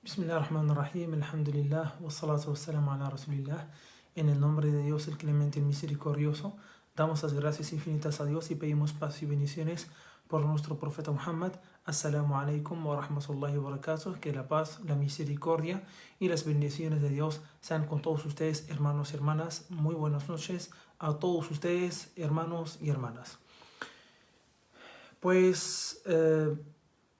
Bismillahirrahmanirrahim, alhamdulillah, wassalatu wassalamu ala rasulillah. En el nombre de Dios, el clemente y misericordioso, damos las gracias infinitas a Dios y pedimos paz y bendiciones por nuestro profeta Muhammad. Assalamu alaikum wa rahmatullahi wa barakatuh. Que la paz, la misericordia y las bendiciones de Dios sean con todos ustedes, hermanos y hermanas. Muy buenas noches a todos ustedes, hermanos y hermanas. Pues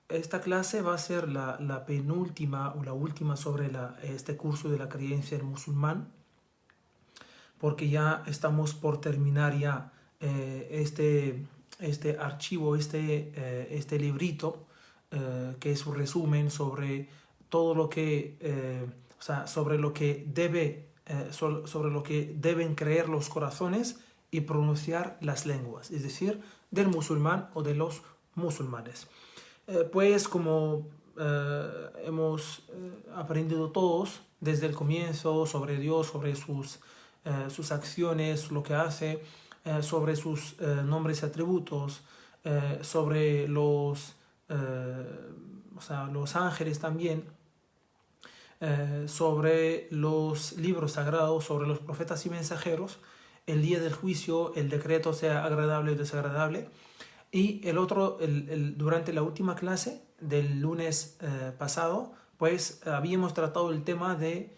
esta clase va a ser la penúltima o la última sobre este curso de la creencia del musulmán, porque ya estamos por terminar ya este archivo, este librito, que es un resumen sobre todo lo que, sobre lo que sobre lo que deben creer los corazones y pronunciar las lenguas, es decir, del musulmán o de los musulmanes. Pues como hemos aprendido todos desde el comienzo sobre Dios, sobre sus acciones, lo que hace, sobre sus nombres y atributos, sobre los ángeles también, sobre los libros sagrados, sobre los profetas y mensajeros, el día del juicio, el decreto, sea agradable o desagradable. Y durante la última clase del lunes pasado, pues habíamos tratado el tema del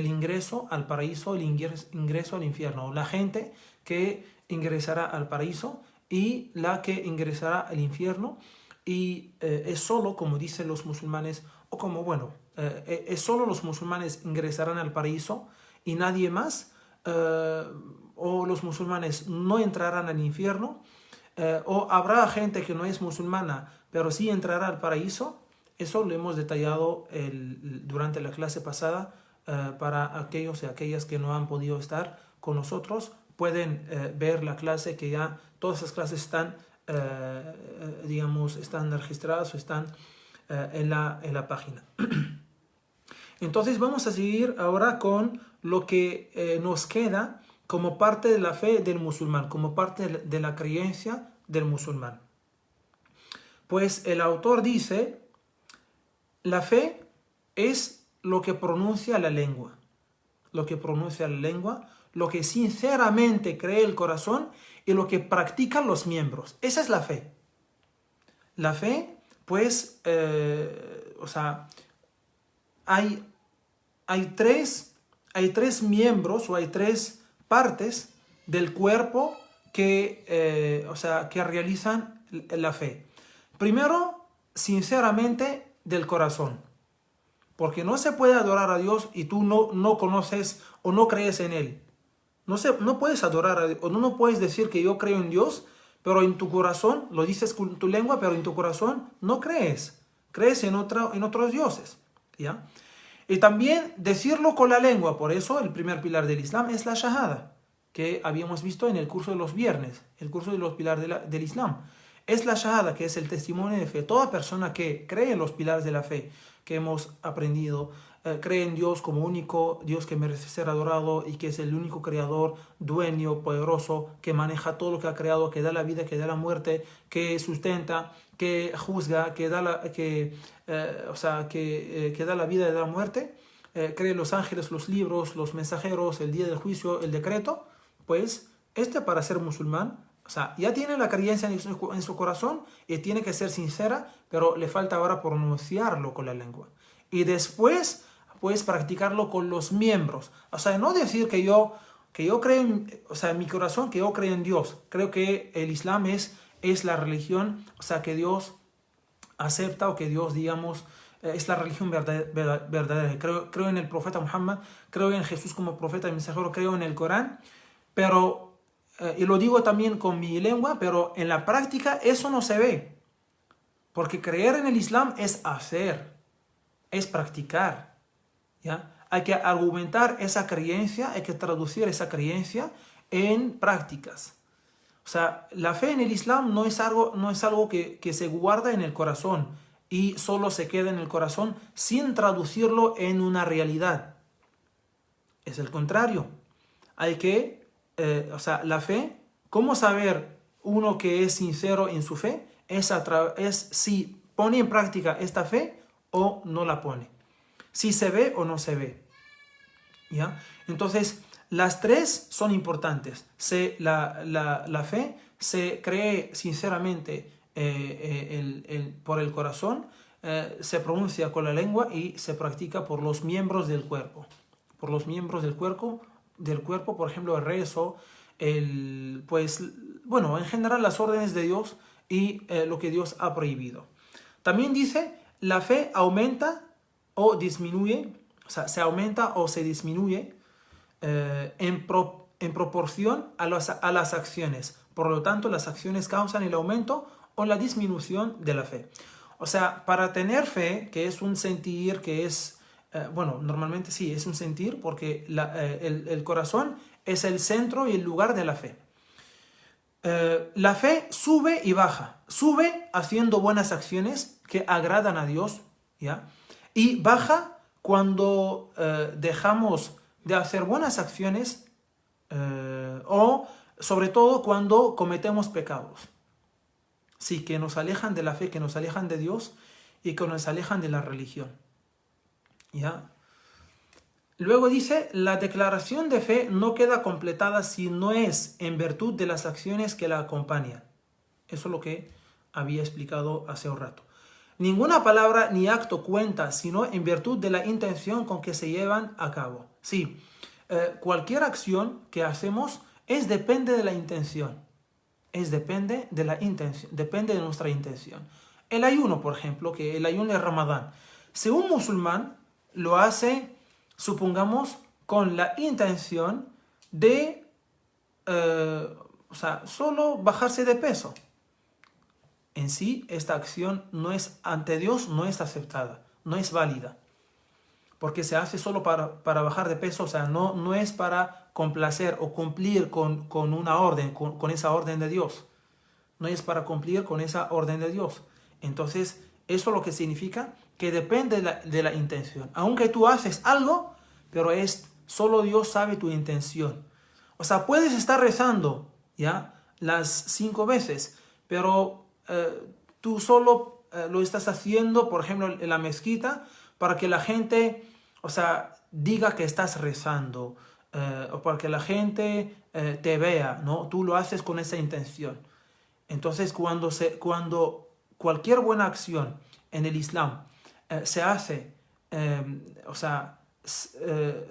ingreso al paraíso, el ingreso al infierno, la gente que ingresará al paraíso y la que ingresará al infierno, y es solo, como dicen los musulmanes, es solo los musulmanes ingresarán al paraíso y nadie más, o los musulmanes no entrarán al infierno, o habrá gente que no es musulmana pero sí entrará al paraíso. Eso lo hemos detallado durante la clase pasada. Para aquellos y aquellas que no han podido estar con nosotros, pueden ver la clase, que ya todas esas clases están, están registradas o están en la página. Entonces vamos a seguir ahora con lo que nos queda como parte de la fe del musulmán, como parte de la creencia del musulmán. Pues el autor dice: la fe es lo que pronuncia la lengua, lo que sinceramente cree el corazón y lo que practican los miembros. Esa es la fe. La fe, pues, hay tres miembros, o hay tres partes del cuerpo que realizan la fe. Primero, sinceramente, del corazón, porque no se puede adorar a Dios y tú no conoces o no crees en Él. No puedes adorar a Dios, o no puedes decir que yo creo en Dios, pero en tu corazón, lo dices con tu lengua, pero en tu corazón no crees. Crees en otros dioses, ¿ya? Y también decirlo con la lengua. Por eso el primer pilar del Islam es la shahada, que habíamos visto en el curso de los viernes, el curso de los pilares del Islam. Es la shahada, que es el testimonio de fe. Toda persona que cree en los pilares de la fe que hemos aprendido, cree en Dios como único Dios que merece ser adorado y que es el único creador, dueño, poderoso, que maneja todo lo que ha creado, que da la vida, que da la muerte, que sustenta, que juzga, que da la vida y da la muerte, cree los ángeles, los libros, los mensajeros, el día del juicio, el decreto. Pues para ser musulmán, ya tiene la creencia en su corazón y tiene que ser sincera, pero le falta ahora pronunciarlo con la lengua. Y después, pues, practicarlo con los miembros. No decir que yo creo en mi corazón, que yo creo en Dios. Creo que el Islam es la religión, que Dios acepta, o que Dios, es la religión verdadera. Creo en el profeta Muhammad, creo en Jesús como profeta y mensajero, creo en el Corán, pero y lo digo también con mi lengua, pero en la práctica eso no se ve. Porque creer en el Islam es hacer, es practicar, ¿ya? Hay que argumentar esa creencia, hay que traducir esa creencia en prácticas. La fe en el Islam no es algo que se guarda en el corazón y solo se queda en el corazón sin traducirlo en una realidad. Es el contrario. Hay que la fe, ¿cómo saber uno que es sincero en su fe? Es si pone en práctica esta fe o no la pone, si se ve o no se ve, ¿ya? Entonces, las tres son importantes. La fe se cree sinceramente por el corazón, se pronuncia con la lengua y se practica por los miembros del cuerpo. Por los miembros del cuerpo, por ejemplo, el rezo, pues, bueno, en general las órdenes de Dios y lo que Dios ha prohibido. También dice, la fe aumenta o disminuye, o sea, se aumenta o se disminuye en proporción a las acciones. Por lo tanto, las acciones causan el aumento o la disminución de la fe. O sea, para tener fe, que es un sentir, que es, bueno, normalmente sí, es un sentir, porque el corazón es el centro y el lugar de la fe. La fe sube y baja. Sube haciendo buenas acciones que agradan a Dios, ¿ya? Y baja cuando dejamos de hacer buenas acciones o sobre todo cuando cometemos pecados. Sí, que nos alejan de la fe, que nos alejan de Dios y que nos alejan de la religión, ¿ya? Luego dice, la declaración de fe no queda completada si no es en virtud de las acciones que la acompañan. Eso es lo que había explicado hace un rato. Ninguna palabra ni acto cuenta, sino en virtud de la intención con que se llevan a cabo. Sí, cualquier acción que hacemos depende de la intención. Depende de la intención, depende de nuestra intención. El ayuno, por ejemplo, que el ayuno de Ramadán. Si un musulmán lo hace, supongamos, con la intención de, solo bajarse de peso. En sí, esta acción no es, ante Dios no es aceptada, no es válida. Porque se hace solo para bajar de peso, o sea, no es para complacer o cumplir con una orden, con esa orden de Dios. No es para cumplir con esa orden de Dios. Entonces, eso lo que significa que depende de la intención. Aunque tú haces algo, pero solo Dios sabe tu intención. O sea, puedes estar rezando, ¿ya? Las 5 veces, pero tú solo lo estás haciendo, por ejemplo, en la mezquita, para que la gente, o sea, diga que estás rezando, o para que la gente te vea, ¿no? Tú lo haces con esa intención. Entonces, cuando cualquier buena acción en el Islam se hace,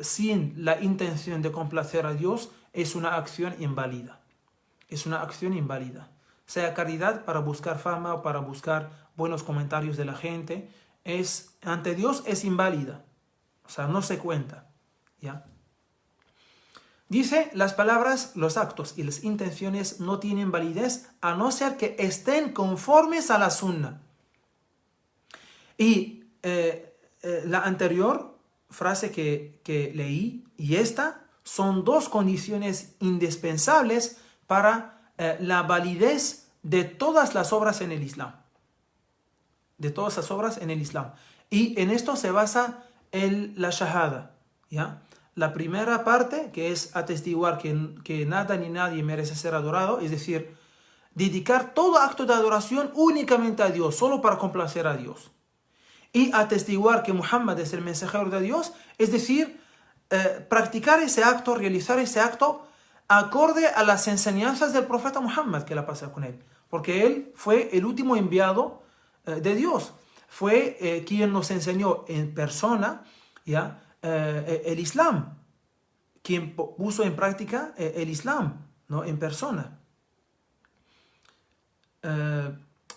sin la intención de complacer a Dios, es una acción inválida. Es una acción inválida. Sea caridad para buscar fama o para buscar buenos comentarios de la gente, ante Dios es inválida. O sea, no se cuenta, ¿ya? Dice, las palabras, los actos y las intenciones no tienen validez a no ser que estén conformes a la sunna. Y la anterior frase que leí y esta son dos condiciones indispensables para la validez de todas las obras en el Islam. De todas las obras en el Islam. Y en esto se basa la shahada, ¿ya? La primera parte, que es atestiguar que nada ni nadie merece ser adorado, es decir, dedicar todo acto de adoración únicamente a Dios, solo para complacer a Dios. Y atestiguar que Muhammad es el mensajero de Dios, es decir, practicar ese acto, realizar ese acto acorde a las enseñanzas del profeta Muhammad, que la pasa con él. Porque él fue el último enviado de Dios. Fue quien nos enseñó en persona, ¿ya? El Islam, quien puso en práctica el Islam, ¿no? En persona.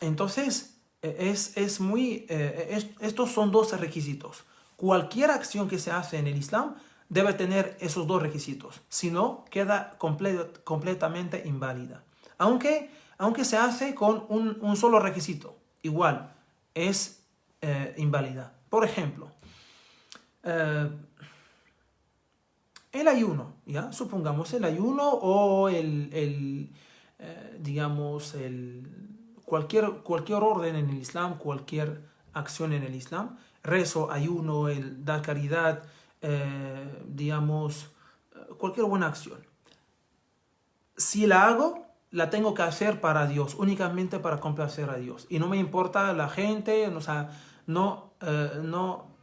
Entonces, estos son dos requisitos. Cualquier acción que se hace en el Islam debe tener esos dos requisitos, si no, queda completamente inválida. Aunque se hace con un solo requisito, igual, es inválida. Por ejemplo, el ayuno, ¿ya? Supongamos el ayuno o cualquier orden en el Islam, cualquier acción en el Islam, rezo, ayuno, dar caridad, cualquier buena acción. Si la hago, la tengo que hacer para Dios, únicamente para complacer a Dios. Y no me importa la gente, o sea, o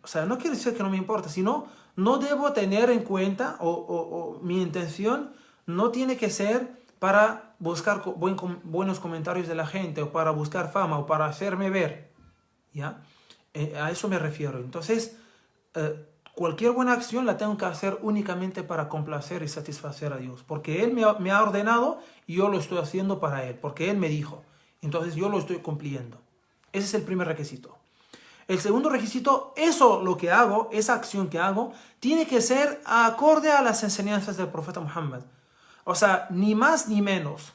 sea, no quiere decir que no me importa, sino no debo tener en cuenta o mi intención no tiene que ser para buscar buenos comentarios de la gente o para buscar fama o para hacerme ver, ¿ya? A eso me refiero. Entonces, cualquier buena acción la tengo que hacer únicamente para complacer y satisfacer a Dios, porque Él me ha ordenado y yo lo estoy haciendo para Él, porque Él me dijo. Entonces yo lo estoy cumpliendo. Ese es el primer requisito. El segundo requisito, lo que hago, esa acción que hago, tiene que ser acorde a las enseñanzas del profeta Muhammad. O sea, ni más ni menos.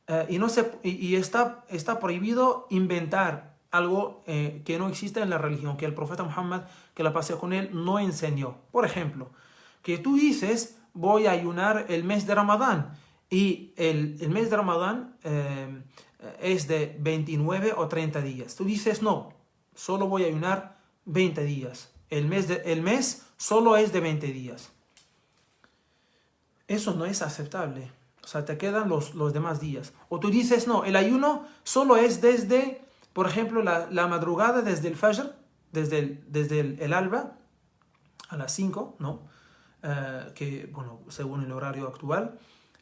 Está prohibido inventar algo que no existe en la religión, que el profeta Muhammad, que la paz con él, no enseñó. Por ejemplo, que tú dices, voy a ayunar el mes de Ramadán, y el mes de Ramadán es de 29 o 30 días. Tú dices, no, solo voy a ayunar 20 días. El mes solo es de 20 días. Eso no es aceptable. O sea, te quedan los demás días. O tú dices, no, el ayuno solo es desde, por ejemplo, la madrugada, desde el Fajr, desde el alba, a las 5, ¿no? Que, bueno, según el horario actual,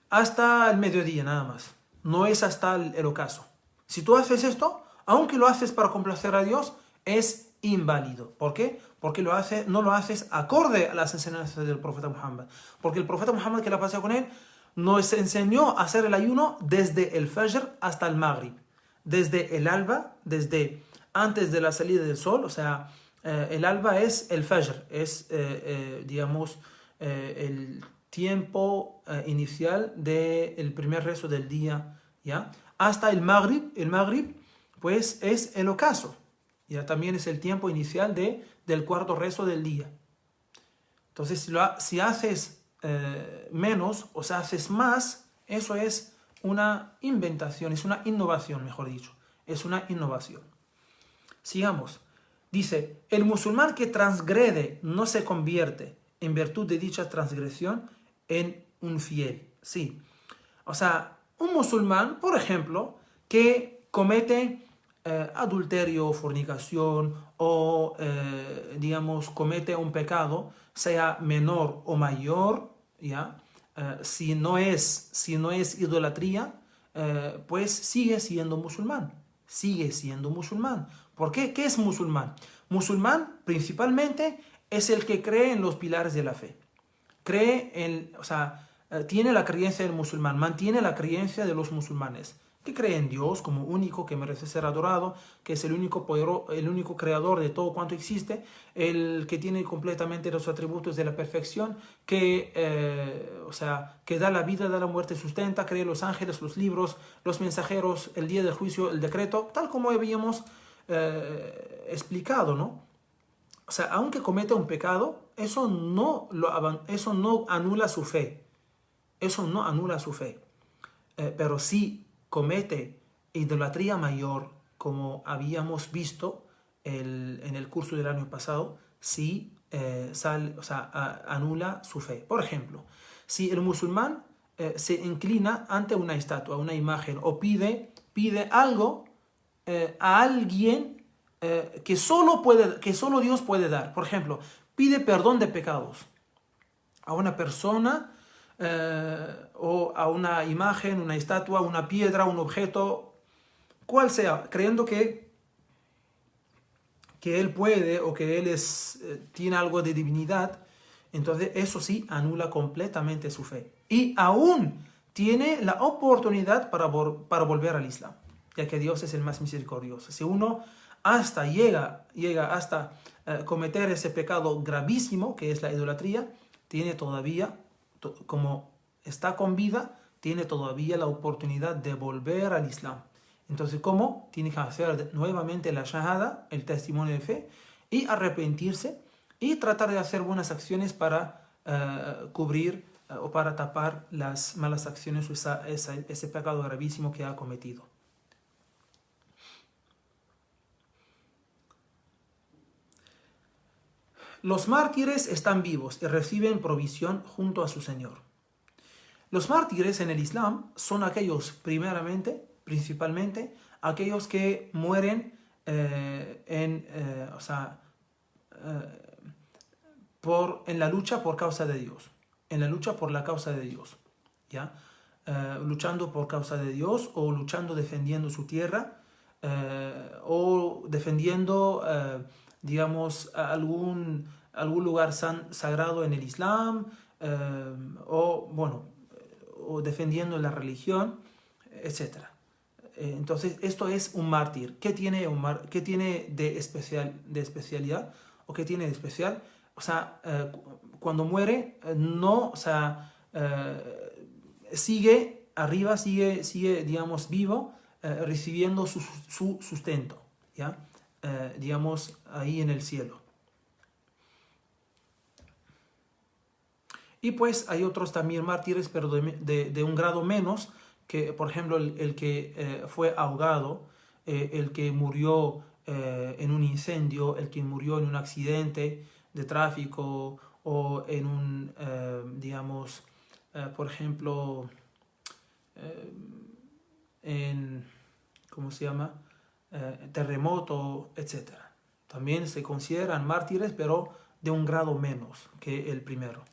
hasta el mediodía nada más. No es hasta el ocaso. Si tú haces esto, aunque lo haces para complacer a Dios, es inválido. ¿Por qué? Porque no lo haces acorde a las enseñanzas del profeta Muhammad. Porque el profeta Muhammad, que la pasó con él, nos enseñó a hacer el ayuno desde el Fajr hasta el Maghrib. Desde el alba, desde antes de la salida del sol, o sea, el alba es el Fajr, es, digamos, el tiempo inicial del primer rezo del día, ¿ya? Hasta el Maghrib, pues es el ocaso, ya también es el tiempo inicial del cuarto rezo del día. Entonces, si haces menos o si haces más, eso es una inventación, es una innovación, mejor dicho, es una innovación. Sigamos. Dice, el musulmán que transgrede no se convierte en virtud de dicha transgresión en un fiel. Sí. O sea, un musulmán, por ejemplo, que comete adulterio, fornicación o, digamos, comete un pecado, sea menor o mayor, ¿ya? Si no es idolatría, pues sigue siendo musulmán. Sigue siendo musulmán. ¿Por qué? ¿Qué es musulmán? Musulmán, principalmente, es el que cree en los pilares de la fe. Tiene la creencia del musulmán, mantiene la creencia de los musulmanes, que cree en Dios como único, que merece ser adorado, que es el único creador de todo cuanto existe, el que tiene completamente los atributos de la perfección, que da la vida, da la muerte, sustenta, cree los ángeles, los libros, los mensajeros, el día del juicio, el decreto, tal como habíamos explicado, ¿no? O sea, aunque cometa un pecado, eso no anula su fe. Eso no anula su fe. Pero si comete idolatría mayor, como habíamos visto en el curso del año pasado, sí anula su fe. Por ejemplo, si el musulmán se inclina ante una estatua, una imagen, o pide algo a alguien que solo Dios puede dar. Por ejemplo, pide perdón de pecados a una persona o a una imagen, una estatua, una piedra, un objeto, cual sea, creyendo que él puede o que él tiene algo de divinidad, entonces eso sí anula completamente su fe. Y aún tiene la oportunidad para volver al Islam, ya que Dios es el más misericordioso. Si uno llega hasta cometer ese pecado gravísimo que es la idolatría, tiene todavía, como está con vida, tiene todavía la oportunidad de volver al Islam. Entonces, ¿cómo? Tiene que hacer nuevamente la shahada, el testimonio de fe, y arrepentirse y tratar de hacer buenas acciones para cubrir o para tapar las malas acciones o ese pecado gravísimo que ha cometido. Los mártires están vivos y reciben provisión junto a su Señor. Los mártires en el Islam son aquellos, principalmente, aquellos que mueren o sea, en la lucha por causa de Dios, en la lucha por la causa de Dios, ¿ya? Luchando por causa de Dios o luchando defendiendo su tierra o defendiendo, digamos, algún lugar sagrado en el Islam o, bueno, o defendiendo la religión, etc. Entonces, esto es un mártir. ¿Qué tiene, qué tiene de especialidad? ¿O qué tiene de especial? O sea, cuando muere, no, o sea, sigue arriba, sigue, digamos, vivo, recibiendo su sustento, ¿ya? Digamos, ahí en el cielo. Y pues hay otros también mártires, pero de un grado menos, que por ejemplo el que fue ahogado, el que murió en un incendio, el que murió en un accidente de tráfico o en un, digamos, por ejemplo, en, ¿cómo se llama? Terremoto, etc. También se consideran mártires, pero de un grado menos que el primero.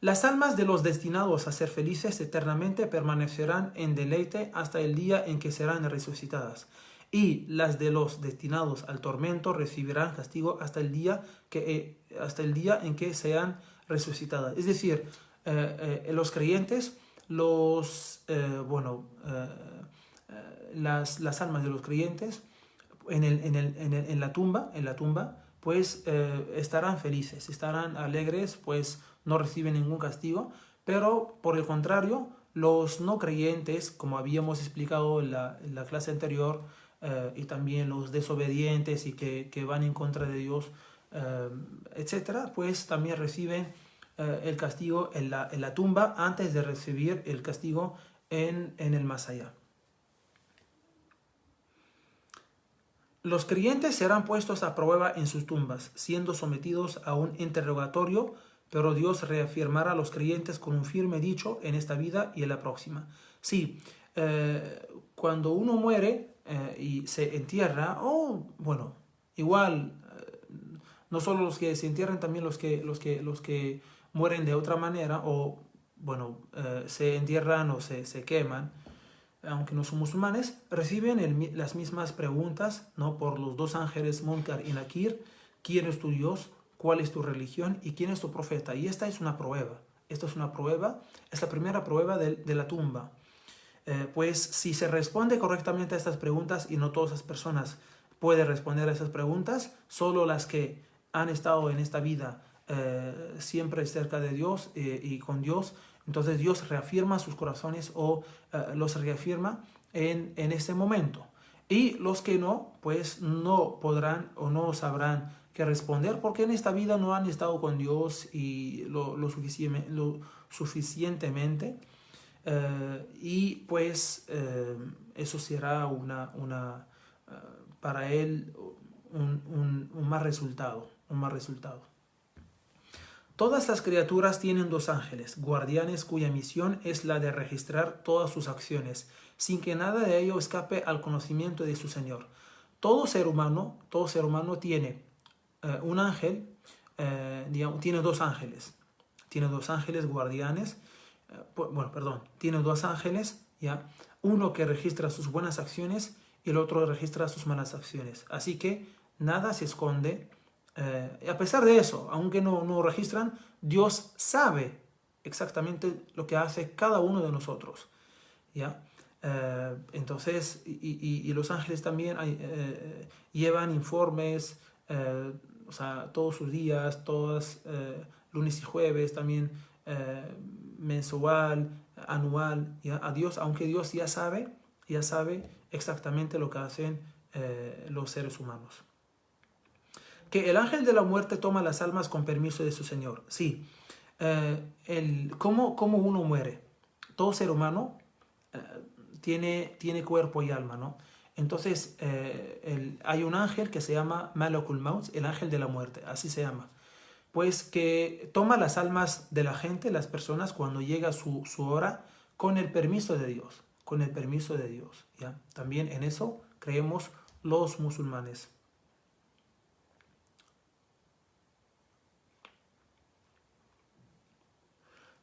Las almas de los destinados a ser felices eternamente permanecerán en deleite hasta el día en que serán resucitadas, y las de los destinados al tormento recibirán castigo hasta el día en que sean resucitadas. Es decir, los creyentes, las almas de los creyentes en la tumba, pues estarán felices, estarán alegres, pues no reciben ningún castigo, pero por el contrario, los no creyentes, como habíamos explicado en la clase anterior, y también los desobedientes y que van en contra de Dios, etcétera, pues también reciben el castigo en la tumba antes de recibir el castigo en el más allá. Los creyentes serán puestos a prueba en sus tumbas, siendo sometidos a un interrogatorio, pero Dios reafirmará a los creyentes con un firme dicho en esta vida y en la próxima. Sí, cuando uno muere y se entierra, bueno, igual, no solo los que se entierran, también los que mueren de otra manera, o bueno, se entierran o se queman, aunque no son musulmanes, reciben las mismas preguntas, ¿no? Por los dos ángeles Munkar y Nakir: ¿quién es tu Dios? ¿Cuál es tu religión? ¿Y quién es tu profeta? Y esta es una prueba. Esta es una prueba, es la primera prueba de la tumba. Pues si se responde correctamente a estas preguntas, y no todas las personas pueden responder a esas preguntas, solo las que han estado en esta vida siempre cerca de Dios y con Dios, entonces Dios reafirma sus corazones o los reafirma en este momento. Y los que no, pues no podrán o no sabrán qué responder, porque en esta vida no han estado con Dios y lo suficientemente. Y pues eso será para él un mal resultado, Todas las criaturas tienen dos ángeles, guardianes, cuya misión es la de registrar todas sus acciones, sin que nada de ello escape al conocimiento de su Señor. Todo ser humano tiene un ángel, tiene dos ángeles. Tiene dos ángeles guardianes, tiene dos ángeles, ¿ya? Uno que registra sus buenas acciones y el otro registra sus malas acciones. Así que nada se esconde. A pesar de eso, aunque no registran, Dios sabe exactamente lo que hace cada uno de nosotros, ¿ya? Entonces, y los ángeles también llevan informes, o sea, todos sus días, lunes y jueves, también mensual, anual, ¿ya? A Dios, aunque Dios ya sabe exactamente lo que hacen los seres humanos. Que el ángel de la muerte toma las almas con permiso de su Señor. Sí. ¿Cómo uno muere? Todo ser humano tiene cuerpo y alma, ¿no? Entonces, hay un ángel que se llama Malakul Maut, el ángel de la muerte, así se llama. Pues que toma las almas de la gente, las personas, cuando llega su hora, con el permiso de Dios. con el permiso de Dios, ¿ya? También en eso creemos los musulmanes.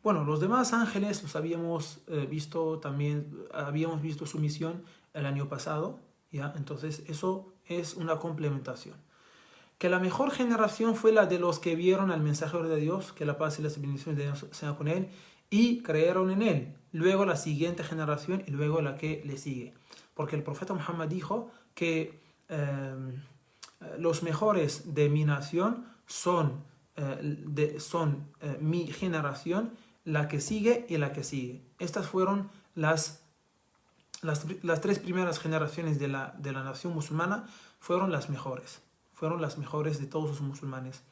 Bueno, los demás ángeles los habíamos visto también, habíamos visto su misión el año pasado, ¿ya? Entonces eso es una complementación. Que la mejor generación fue la de los que vieron al mensajero de Dios, que la paz y las bendiciones de Dios sean con él, y creyeron en él. Luego la siguiente generación y luego la que le sigue. Porque el profeta Muhammad dijo que los mejores de mi nación son, mi generación, la que sigue y la que sigue. Estas fueron las tres primeras generaciones de la nación musulmana, fueron las mejores. Fueron las mejores de todos los musulmanes.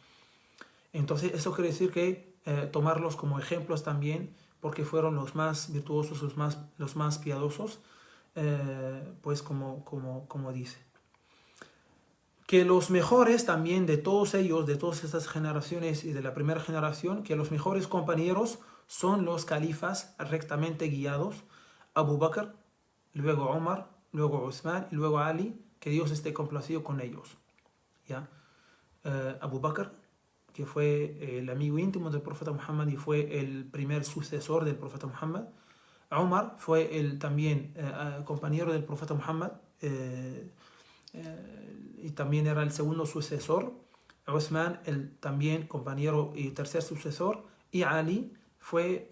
Entonces eso quiere decir que tomarlos como ejemplos también, porque fueron los más virtuosos, los más piadosos, pues como dice. Que los mejores también de todos ellos, de todas estas generaciones y de la primera generación, que los mejores compañeros son los califas rectamente guiados, Abu Bakr, luego Omar, luego Uthman y luego Ali, que Dios esté complacido con ellos. ¿Ya? Abu Bakr, que fue el amigo íntimo del profeta Muhammad y fue el primer sucesor del profeta Muhammad. Omar fue también compañero del profeta Muhammad y también era el segundo sucesor. Uthman, el también compañero y tercer sucesor. Y Ali fue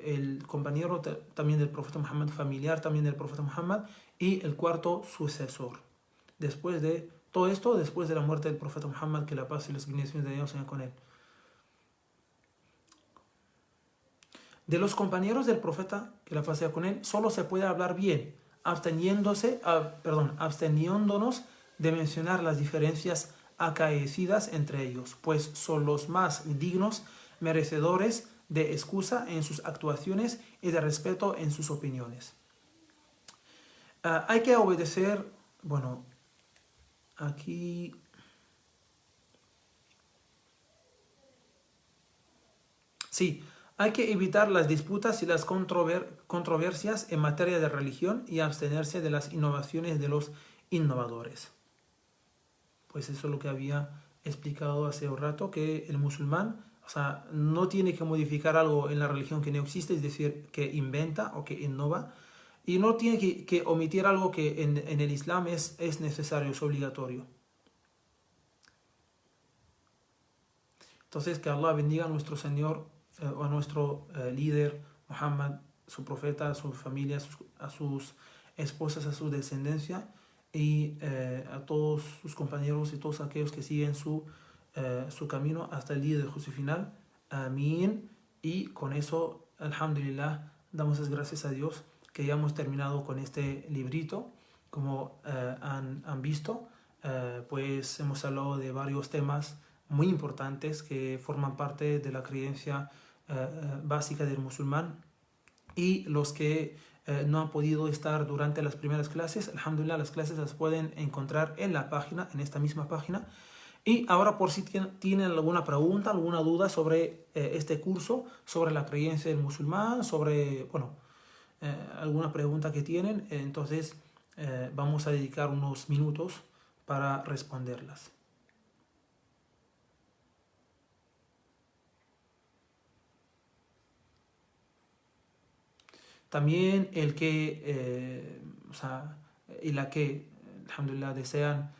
el compañero también del profeta Muhammad, familiar también del profeta Muhammad, y el cuarto sucesor. Después de todo esto, después de la muerte del profeta Muhammad, que la paz y las bendiciones de Dios sean con él. De los compañeros del profeta, que la paz sea con él, solo se puede hablar bien, absteniéndonos de mencionar las diferencias acaecidas entre ellos, pues son los más dignos, merecedores de excusa en sus actuaciones y de respeto en sus opiniones. Hay que obedecer, bueno, aquí sí, hay que evitar las disputas y las controversias en materia de religión y abstenerse de las innovaciones de los innovadores. Pues eso es lo que había explicado hace un rato, que el musulmán, o sea, no tiene que modificar algo en la religión que no existe, es decir, que inventa o que innova, y no tiene que omitir algo que en el Islam es necesario, es obligatorio. Entonces, que Allah bendiga a nuestro Señor, a nuestro líder Muhammad, su profeta, a su familia, a sus esposas, a su descendencia, y a todos sus compañeros y todos aquellos que siguen su camino hasta el día del juicio final. Amén. Y con eso, alhamdulillah, damos las gracias a Dios que ya hemos terminado con este librito. Como han visto, pues hemos hablado de varios temas muy importantes que forman parte de la creencia básica del musulmán, y los que no han podido estar durante las primeras clases, alhamdulillah, las clases las pueden encontrar en la página, en esta misma página. Y ahora, por si tienen alguna pregunta, alguna duda sobre este curso, sobre la creencia del musulmán, sobre, bueno, alguna pregunta que tienen, entonces vamos a dedicar unos minutos para responderlas. También el que, y la que, alhamdulillah, desean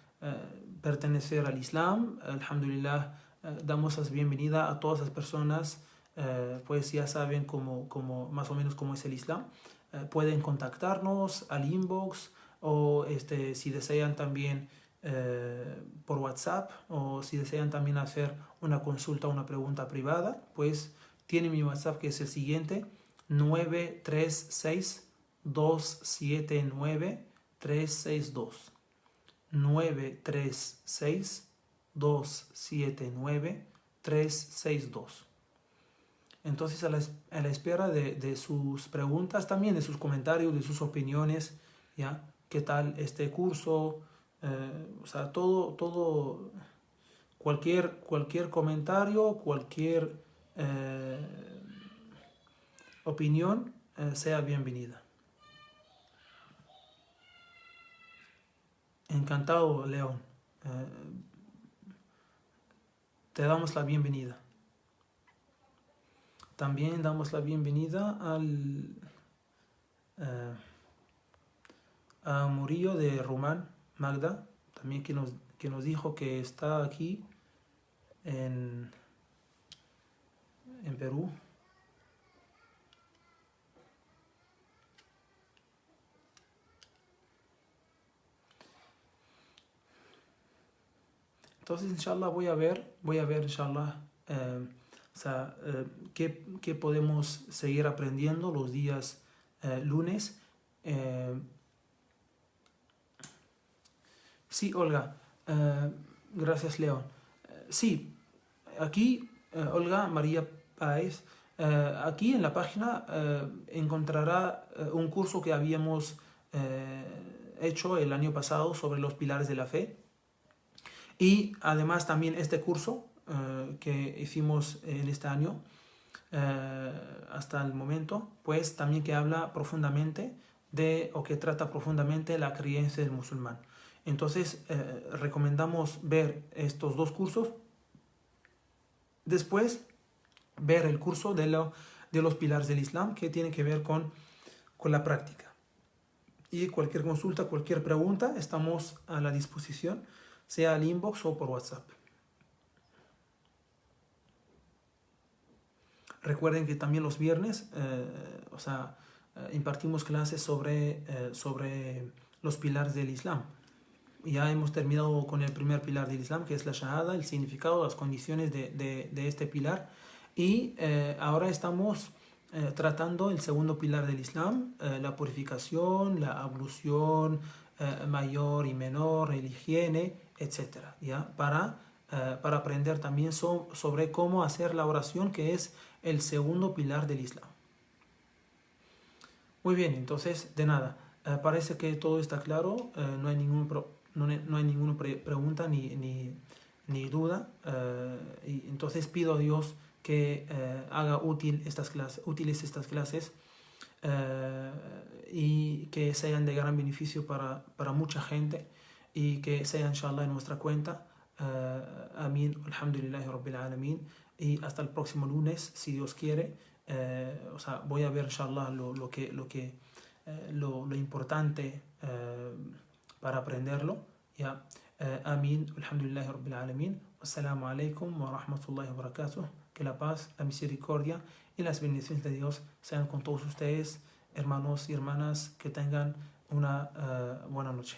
pertenecer al Islam, alhamdulillah, damos la bienvenida a todas las personas, pues ya saben más o menos cómo es el Islam. Pueden contactarnos al inbox, o si desean también por WhatsApp, o si desean también hacer una consulta, una pregunta privada, pues tienen mi WhatsApp, que es el siguiente: 936-279-362. 936-279-362. Entonces, a la espera de sus preguntas, también de sus comentarios, de sus opiniones, ¿ya? ¿Qué tal este curso? Todo, cualquier comentario, cualquier opinión sea bienvenida. Encantado, León. Eh, Te damos la bienvenida. También damos la bienvenida eh, a Murillo de Rumán, Magda, también que nos dijo que está aquí en, en Perú. Entonces, inshallah, voy a ver, inshallah, o sea, qué podemos seguir aprendiendo los días lunes. Eh, sí, Olga, gracias, León. Sí, aquí, Olga María Páez, aquí en la página encontrará un curso que habíamos hecho el año pasado sobre los pilares de la fe. Y además también este curso que hicimos en este año hasta el momento, pues también que habla profundamente o que trata profundamente la creencia del musulmán. Entonces recomendamos ver estos dos cursos, después ver el curso de los pilares del Islam que tiene que ver con la práctica. Y cualquier consulta, cualquier pregunta, estamos a la disposición, sea al inbox o por WhatsApp. Recuerden que también los viernes, impartimos clases sobre los pilares del Islam. Ya hemos terminado con el primer pilar del Islam, que es la Shahada, el significado, las condiciones de este pilar. Y ahora estamos tratando el segundo pilar del Islam, la purificación, la ablución mayor y menor, el higiene, etc. ¿Ya? Para aprender también sobre cómo hacer la oración, que es el segundo pilar del Islam. Muy bien, entonces, de nada. Parece que todo está claro, no hay ninguna pregunta ni duda. Y entonces pido a Dios que haga útiles estas clases y que sean de gran beneficio para mucha gente y que sean, inshallah, en nuestra cuenta. Amén, alhamdulillahi rabbil alamin. Y hasta el próximo lunes, si Dios quiere. Voy a ver, inshallah, lo importante para aprenderlo. ¿Ya? Amén, alhamdulillahi rabbil alamin. Assalamu alaikum wa rahmatullahi wa barakatuh. Que la paz, la misericordia y las bendiciones de Dios sean con todos ustedes, hermanos y hermanas, que tengan una buena noche.